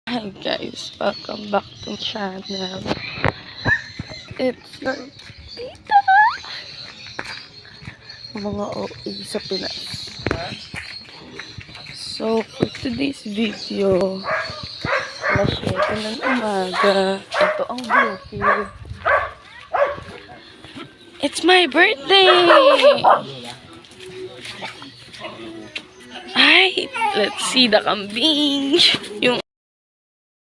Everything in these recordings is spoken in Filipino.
Hi guys, welcome back to my channel. It's your tita, mga OA sa Pinas. So for today's video, alas 7 ng umaga, ito ang bukid. It's my birthday! Hi! Let's see the kambing!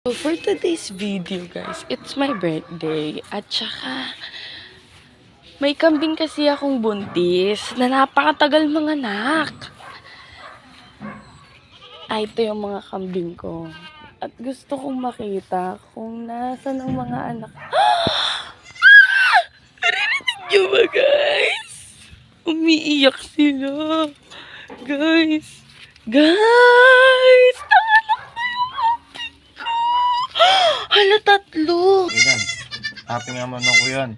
So for today's video guys, it's my birthday at saka may kambing kasi akong buntis na napakatagal manganak. Ito yung mga kambing ko. At gusto kong makita kung nasan ang mga anak. Narinig niyo ba guys? Umiiyak sila. Guys! Guys! Hala, tatlo. Ayan. Happy nga man ako yan.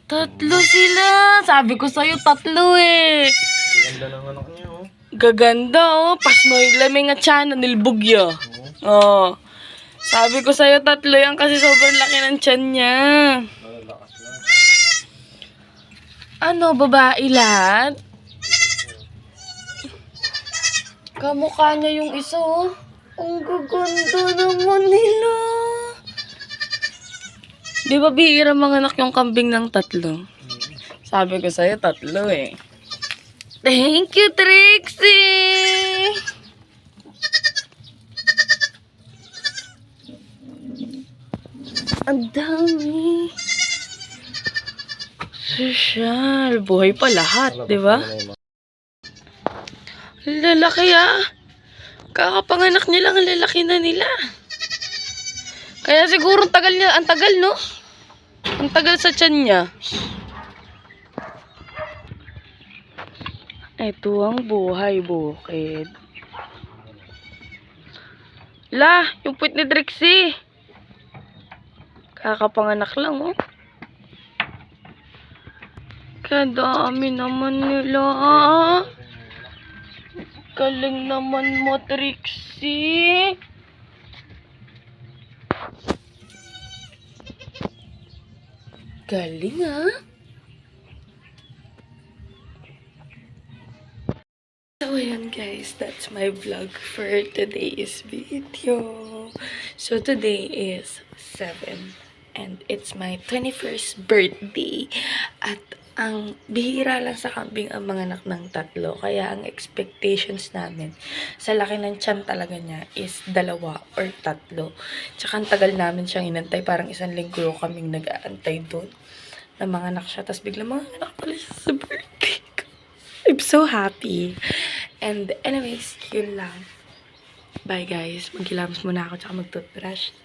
Tatlo sila. Sabi ko sa'yo, tatlo eh. Ganda ng anak niyo, oh. Gaganda oh. Pasnoy laming nga tiyan, nilbog ya. Oh. Sabi ko sa'yo, tatlo yan kasi sobrang laki ng tiyan niya. Malalakas lang. Ano, babae lahat? Kamukha niya yung isa oh. Ang gaganda naman nila. Di ba bihira manganak yung kambing ng tatlo? Sabi ko sa'yo, tatlo eh. Thank you, Trixie! Ang dami. Sosyal. Buhay pa lahat, di ba? Lalaki ah. Kakapanganak niya lang, ang lalaki na nila. Kaya siguro ang tagal no? Ang tagal sa tiyan niya. Ito ang buhay bukid. La, yung puwit ni Drixie. Kakapanganak lang oh. Kadami naman nila. Galing naman mo, Trixie. Galing, ah. So, ayan guys. That's my vlog for today's video. So, today is 7. And it's my 21st birthday. At ang bihira lang sa kambing ang mga anak ng tatlo. Kaya ang expectations namin sa laki ng tiyan talaga niya is 2 or 3. Tsaka ang tagal namin siyang inantay. Parang 1 linggo kaming nag-aantay doon na mga anak siya. Tapos biglang mga anak pala siya sa birthday ko. I'm so happy. And anyways, yun lang. Bye guys. Maghilamos muna ako tsaka mag-toothbrush.